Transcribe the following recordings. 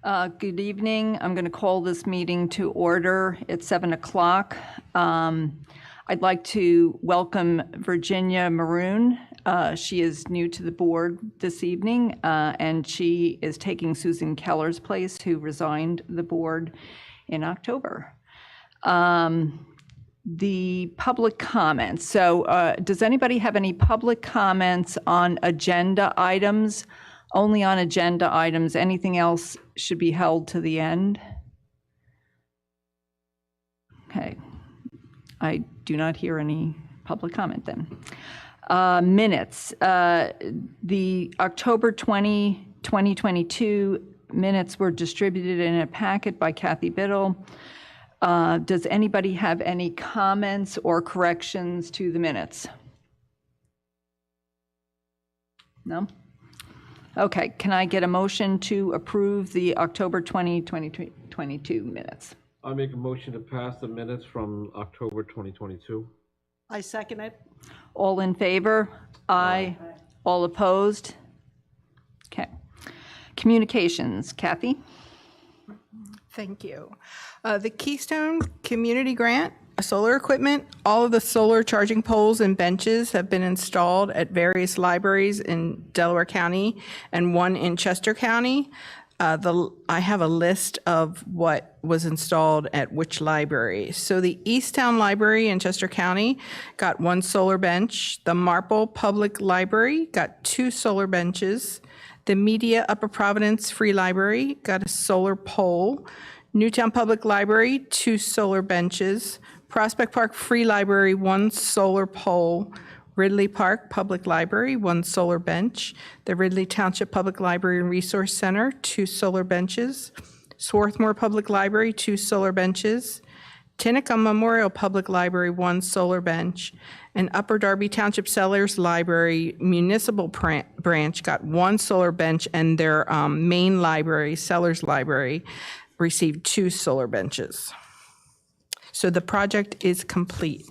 Good evening. I'm going to call this meeting to order at 7 o'clock. I'd like to welcome Virginia Maroon. She is new to the board this evening, and she is taking Susan Keller's place, who resigned the board in October. The public comments. So does anybody have any public comments on agenda items? Only on agenda items. Anything else should be held to the end. Okay. I do not hear any public comment then. Minutes. The October 2022 minutes were distributed in a packet by Kathy Biddle. Does anybody have any comments or corrections to the minutes? No? Okay, can I get a motion to approve the October 2022 minutes? I make a motion to pass the minutes from October 2022. I second it. All in favor? Aye. All opposed? Okay. Communications, Kathy? Thank you. The Keystone Community Grant, solar equipment, all of the solar charging poles and benches have been installed at various libraries in Delaware County and one in Chester County. I have a list of what was installed at which library. So the Easttown Library in Chester County got 1 solar bench. The Marple Public Library got 2 solar benches. The Media Upper Providence Free Library got a solar pole. Newtown Public Library, 2 solar benches. Prospect Park Free Library, 1 solar pole. Ridley Park Public Library, 1 solar bench. The Ridley Township Public Library and Resource Center, 2 solar benches. Swarthmore Public Library, 2 solar benches. Tinicum Memorial Public Library, 1 solar bench. And Upper Darby Township Sellers Library Municipal Branch got 1 solar bench, and their main library, Sellers Library, received 2 solar benches. So the project is complete.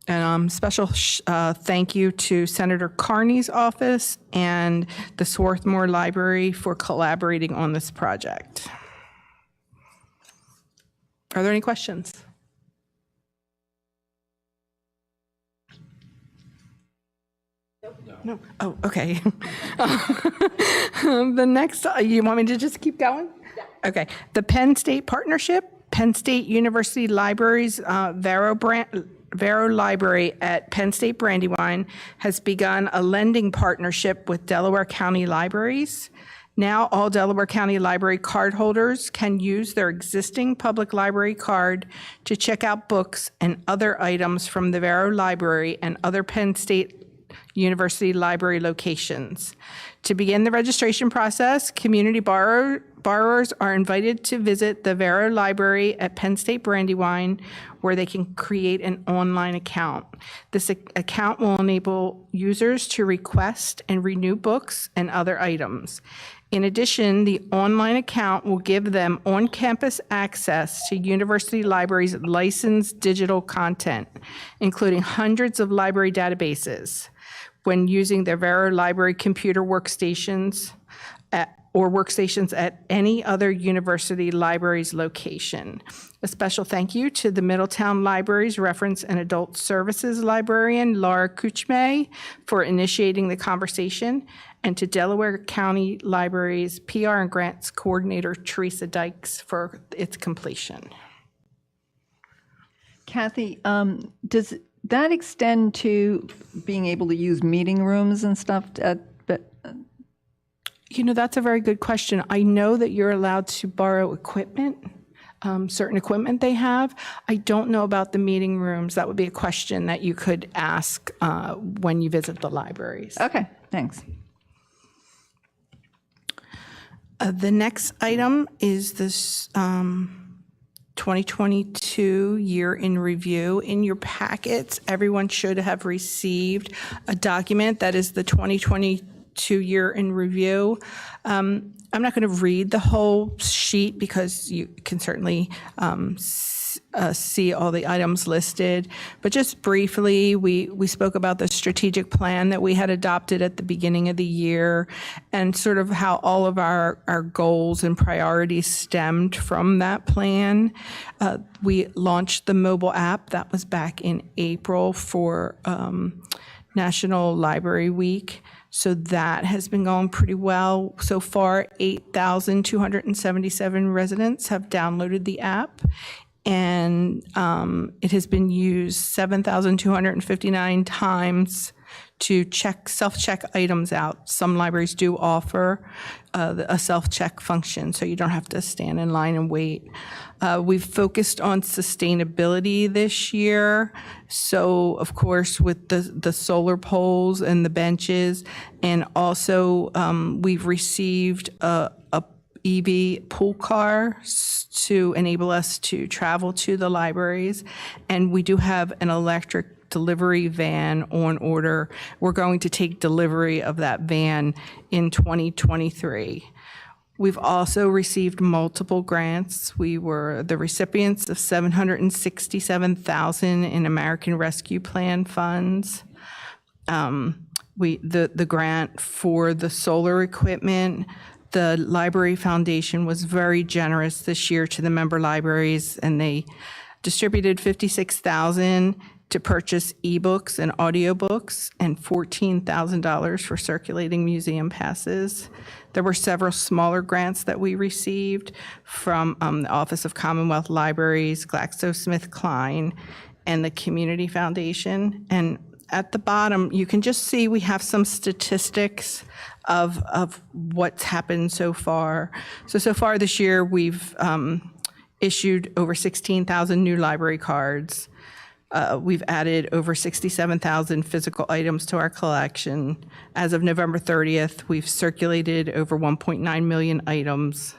And special thank you to Senator Carney's office and the Swarthmore Library for collaborating on this project. Are there any questions? No. Oh, okay. The next, you want me to just keep going? Yeah. Okay. The Penn State Partnership, Penn State University Libraries, Vero Library at Penn State Brandywine has begun a lending partnership with Delaware County Libraries. Now all Delaware County Library cardholders can use their existing public library card to check out books and other items from the Vero Library and other Penn State University Library locations. To begin the registration process, community borrowers are invited to visit the Vero Library at Penn State Brandywine, where they can create an online account. This account will enable users to request and renew books and other items. In addition, the online account will give them on-campus access to university libraries' licensed digital content, including hundreds of library databases, when using their Vero Library computer workstations or workstations at any other university library's location. A special thank you to the Middletown Library's Reference and Adult Services librarian, Laura Kuchme, for initiating the conversation, and to Delaware County Library's PR and Grants Coordinator, Teresa Dykes, for its completion. Kathy, does that extend to being able to use meeting rooms and stuff You know, that's a very good question. I know that you're allowed to borrow equipment, certain equipment they have. I don't know about the meeting rooms. That would be a question that you could ask when you visit the libraries. Okay, thanks. The next item is this 2022 year in review. In your packets, everyone should have received a document that is the 2022 year in review. I'm not going to read the whole sheet because you can certainly see all the items listed. But just briefly, we spoke about the strategic plan that we had adopted at the beginning of the year and sort of how all of our goals and priorities stemmed from that plan. We launched the mobile app. That was back in April for National Library Week. So that has been going pretty well. So far, 8,277 residents have downloaded the app, and it has been used 7,259 times to self-check items out. Some libraries do offer a self-check function, so you don't have to stand in line and wait. We've focused on sustainability this year. So, of course, with the solar poles and the benches, and also we've received a EV pool car to enable us to travel to the libraries. And we do have an electric delivery van on order. We're going to take delivery of that van in 2023. We've also received multiple grants. We were the recipients of $767,000 in American Rescue Plan funds. The grant for the solar equipment, the Library Foundation was very generous this year to the member libraries, and they distributed $56,000 to purchase ebooks and audiobooks and $14,000 for circulating museum passes. There were several smaller grants that we received from the Office of Commonwealth Libraries, GlaxoSmithKline, and the Community Foundation. And at the bottom, you can just see we have some statistics of what's happened so far. So far this year, we've issued over 16,000 new library cards. We've added over 67,000 physical items to our collection. As of November 30th, we've circulated over 1.9 million items.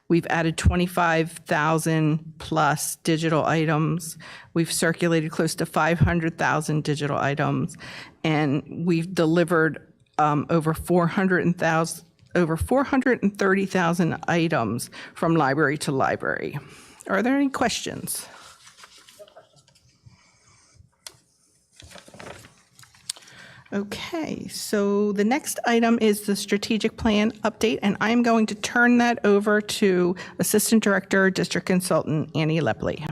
We've added 25,000 plus digital items. We've circulated close to 500,000 digital items, and we've delivered over 430,000 items from library to library. Are there any questions? Okay, so the next item is the strategic plan update, and I'm going to turn that over to Assistant Director, District Consultant Annie Lepley.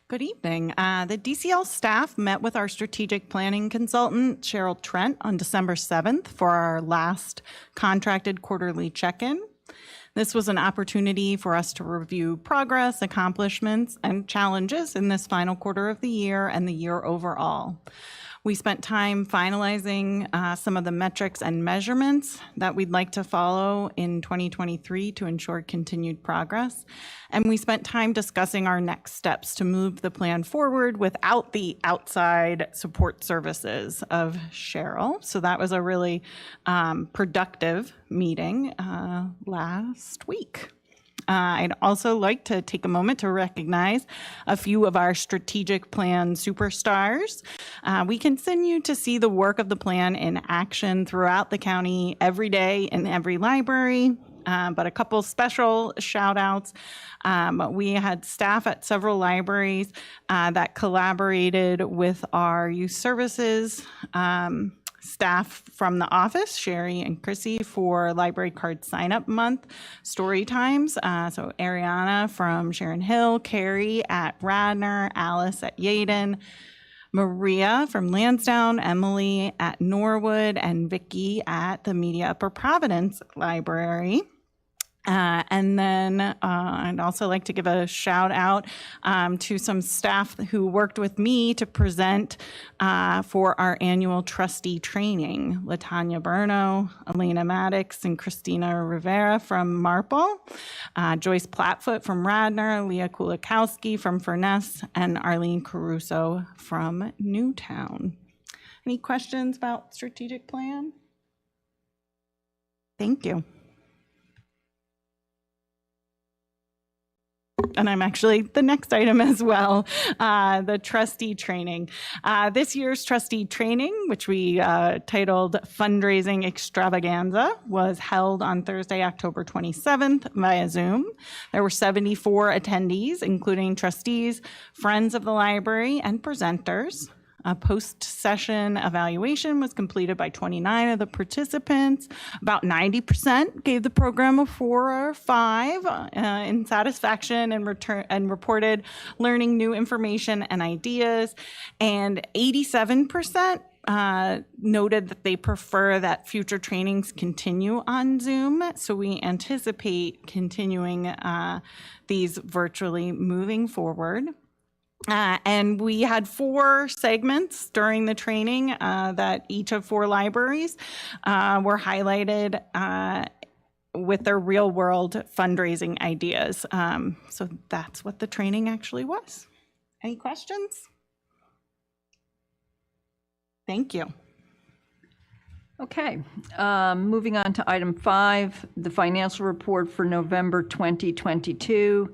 Good evening. The DCL staff met with our strategic planning consultant, Cheryl Trent, on December 7th for our last contracted quarterly check-in. This was an opportunity for us to review progress, accomplishments, and challenges in this final quarter of the year and the year overall. We spent time finalizing some of the metrics and measurements that we'd like to follow in 2023 to ensure continued progress. And we spent time discussing our next steps to move the plan forward without the outside support services of Cheryl. So that was a really productive meeting last week. I'd also like to take a moment to recognize a few of our strategic plan superstars. We continue to see the work of the plan in action throughout the county every day in every library. But a couple special shout outs. We had staff at several libraries that collaborated with our youth services staff from the office, Sherry and Chrissy, for Library Card Sign Up Month story times. So Ariana from Sharon Hill, Carrie at Radnor, Alice at Yaden, Maria from Lansdowne, Emily at Norwood, and Vicki at the Media Upper Providence Library. And then I'd also like to give a shout out to some staff who worked with me to present for our annual trustee training. Latanya Berno, Elena Maddox, and Christina Rivera from Marple, Joyce Platfoot from Radnor, Leah Kulikowski from Furness, and Arlene Caruso from Newtown. Any questions about strategic plan? Thank you. and I'm actually the next item as well, the trustee training. This year's trustee training, which we titled Fundraising Extravaganza, was held on Thursday, October 27th via Zoom. There were 74 attendees, including trustees, friends of the library, and presenters. A post-session evaluation was completed by 29 of the participants. About 90% gave the program a 4 or 5 in satisfaction and reported learning new information and ideas. And 87% noted that they prefer that future trainings continue on Zoom. So we anticipate continuing these virtually moving forward. And we had 4 segments during the training that each of 4 libraries were highlighted with their real world fundraising ideas. So that's what the training actually was. Any questions? Thank you. Okay, moving on to item 5, the financial report for November 2022.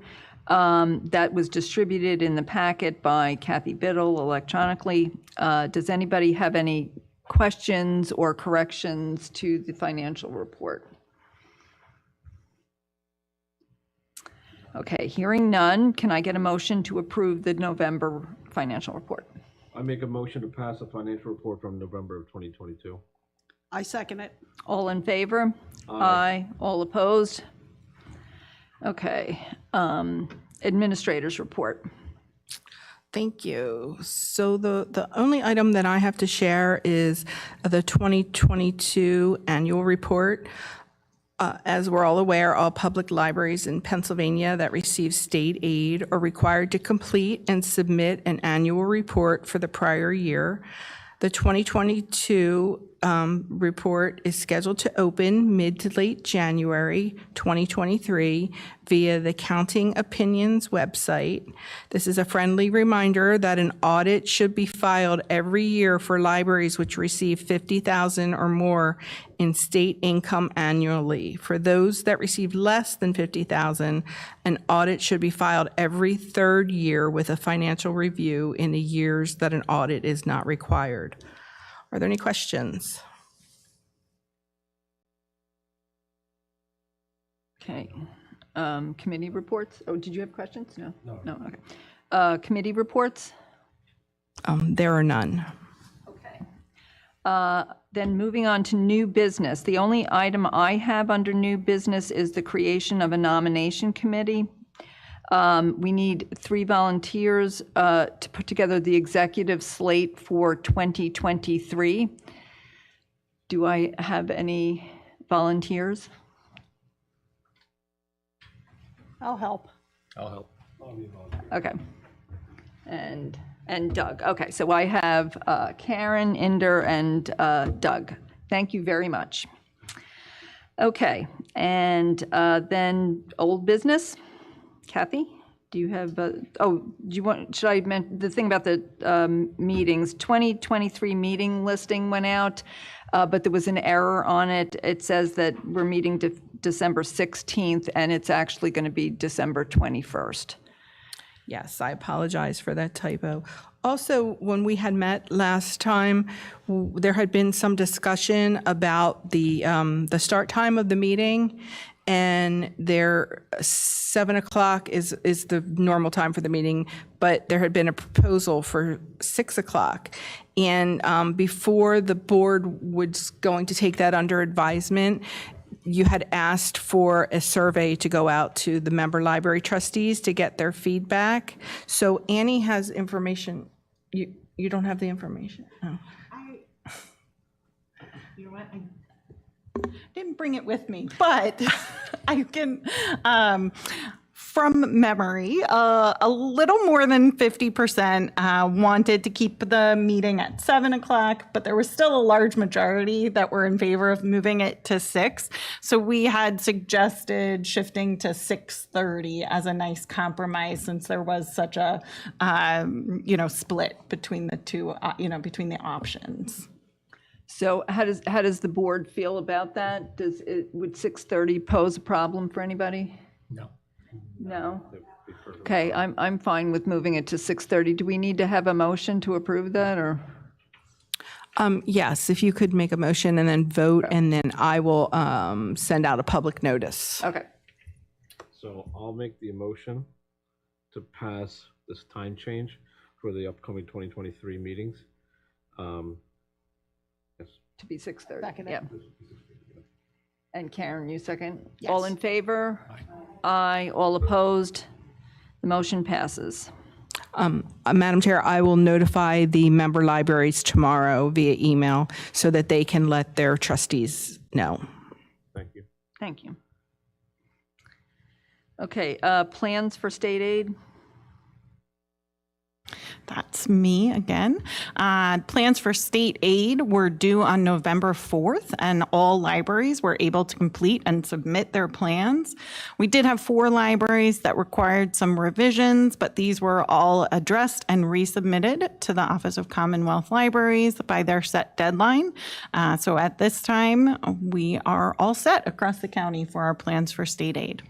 That was distributed in the packet by Kathy Biddle electronically. Does anybody have any questions or corrections to the financial report? Okay, hearing none, can I get a motion to approve the November financial report? I make a motion to pass the financial report from November of 2022. I second it. All in favor? Aye. All opposed? Okay, administrators report. Thank you. So the only item that I have to share is the 2022 annual report. As we're all aware, all public libraries in Pennsylvania that receive state aid are required to complete and submit an annual report for the prior year. The 2022 report is scheduled to open mid to late January 2023 via the Counting Opinions website. This is a friendly reminder that an audit should be filed every year for libraries which receive $50,000 or more in state income annually. For those that receive less than $50,000, an audit should be filed every 3rd year with a financial review in the years that an audit is not required. Are there any questions? Okay, committee reports. Oh, did you have questions? No? No, okay. Committee reports? There are none. Okay. Then moving on to new business. The only item I have under new business is the creation of a nomination committee. We need 3 volunteers to put together the executive slate for 2023. Do I have any volunteers? I'll help. I'll help. Okay. And Doug. Okay, so I have Karen, Inder, and Doug. Thank you very much. Okay, and then old business. Kathy, do you have, do you want, should I mention the thing about the meetings? 2023 meeting listing went out, but there was an error on it. It says that we're meeting December 16th, and it's actually going to be December 21st. Yes, I apologize for that typo. Also, when we had met last time, there had been some discussion about the start time of the meeting, and 7 o'clock is the normal time for the meeting, but there had been a proposal for 6 o'clock. And before the board was going to take that under advisement, you had asked for a survey to go out to the member library trustees to get their feedback. So Annie has information. You don't have the information? Oh. You know what? I didn't bring it with me, but I can, from memory, a little more than 50% wanted to keep the meeting at 7 o'clock, but there was still a large majority that were in favor of moving it to 6. So we had suggested shifting to 6:30 as a nice compromise, since there was such a, split between the two, between the options. So how does the board feel about that? Would 6:30 pose a problem for anybody? No. No? be perfect. Okay, I'm fine with moving it to 6:30. Do we need to have a motion to approve that, or? Yes, if you could make a motion and then vote, and then I will send out a public notice. Okay, So I'll make the motion to pass this time change for the upcoming 2023 meetings. Yes. to be 6:30. Second it. Yeah. And Karen, you second? Yes. All in favor? Aye. All opposed? The motion passes. Madam Chair, I will notify the member libraries tomorrow via email so that they can let their trustees know. Thank you. Thank you. Okay, plans for state aid? That's me again. Plans for state aid were due on November 4th, and all libraries were able to complete and submit their plans. We did have 4 libraries that required some revisions, but these were all addressed and resubmitted to the Office of Commonwealth Libraries by their set deadline. So at this time, we are all set across the county for our plans for state aid.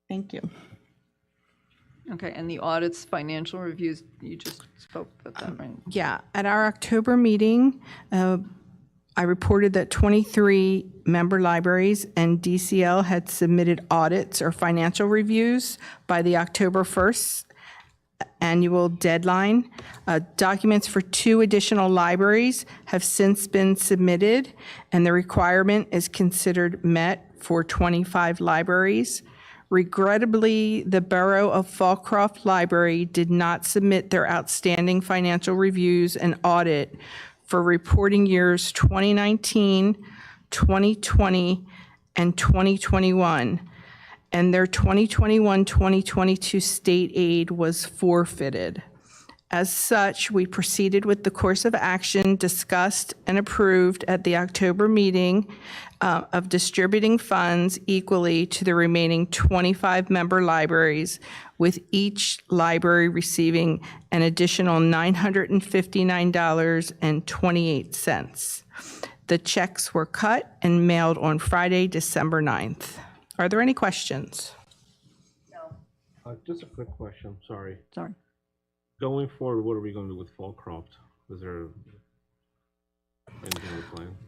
Thank you. Okay, and the audits, financial reviews, you just spoke about that, right? Yeah, at our October meeting, I reported that 23 member libraries and DCL had submitted audits or financial reviews by the October 1st annual deadline. Documents for 2 additional libraries have since been submitted, and the requirement is considered met for 25 libraries. Regrettably, the Borough of Fallcroft Library did not submit their outstanding financial reviews and audit for reporting years 2019, 2020, and 2021, and their 2021-2022 state aid was forfeited. As such, we proceeded with the course of action discussed and approved at the October meeting of distributing funds equally to the remaining 25 member libraries, with each library receiving an additional $959.28. The checks were cut and mailed on Friday, December 9th. Are there any questions? Just a quick question, sorry. Sorry. Going forward, what are we going to do with Fallcroft? Is there anything we're planning?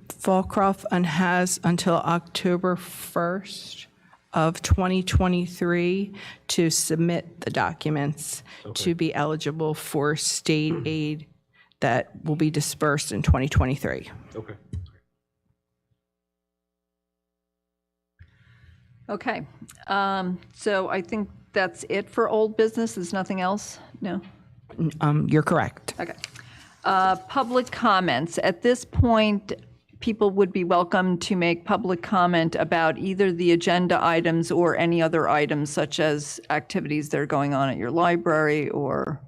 Fallcroft has until October 1st of 2023 to submit the documents to be eligible for state aid that will be dispersed in 2023. Okay. Okay, so I think that's it for old business. There's nothing else? No? You're correct. Okay. Public comments. At this point, people would be welcome to make public comment about either the agenda items or any other items, such as activities that are going on at your library or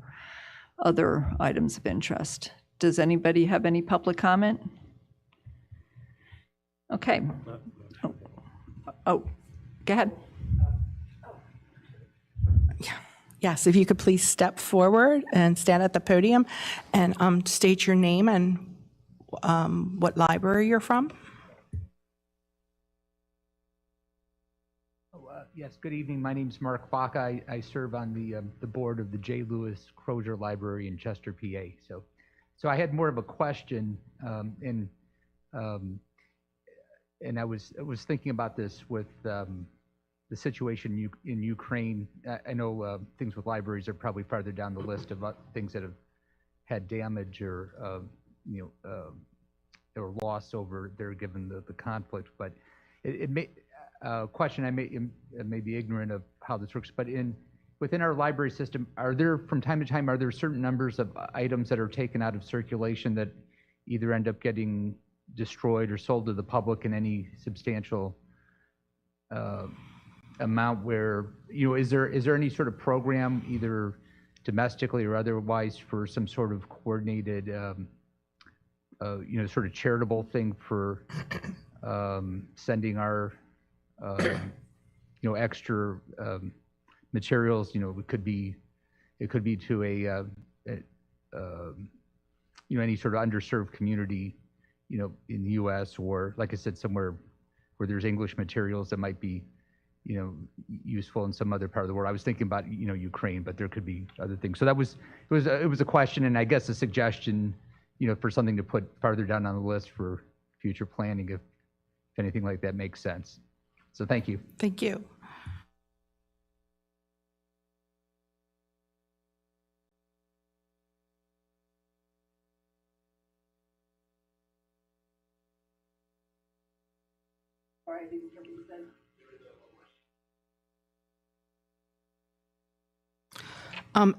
other items of interest. Does anybody have any public comment? Okay. Oh, go ahead. Yes, if you could please step forward and stand at the podium and state your name and what library you're from. Yes, good evening. My name is Mark Baca. I serve on the board of the J. Lewis Crozier Library in Chester, PA. So I had more of a question, and I was thinking about this with the situation in Ukraine. I know things with libraries are probably farther down the list of things that have had damage or or loss over there given the conflict. But it may question I may be ignorant of how this works. But within our library system, are there from time to time certain numbers of items that are taken out of circulation that either end up getting destroyed or sold to the public in any substantial amount, where is there any sort of program either domestically or otherwise for some sort of coordinated sort of charitable thing for sending our extra materials? It could be to a any sort of underserved community in the U.S., or like I said, somewhere where there's English materials that might be useful in some other part of the world. I was thinking about, Ukraine, but there could be other things. So it was a question, and I guess a suggestion, for something to put farther down on the list for future planning if anything like that makes sense. So thank you. Thank you.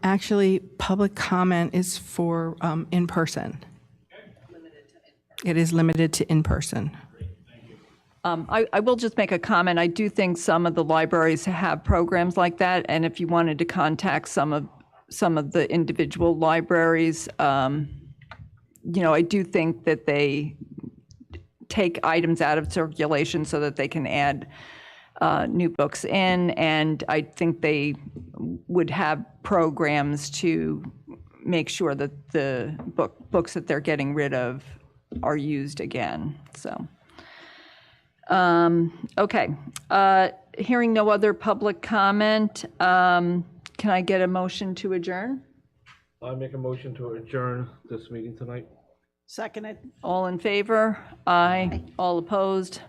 Actually, public comment is for in person. It is limited to in person. I will just make a comment. I do think some of the libraries have programs like that, and if you wanted to contact some of the individual libraries, I do think that they take items out of circulation so that they can add new books in, and I think they would have programs to make sure that the books that they're getting rid of are used again. So, okay. Hearing no other public comment, can I get a motion to adjourn? I make a motion to adjourn this meeting tonight. Second it. All in favor? Aye. All opposed?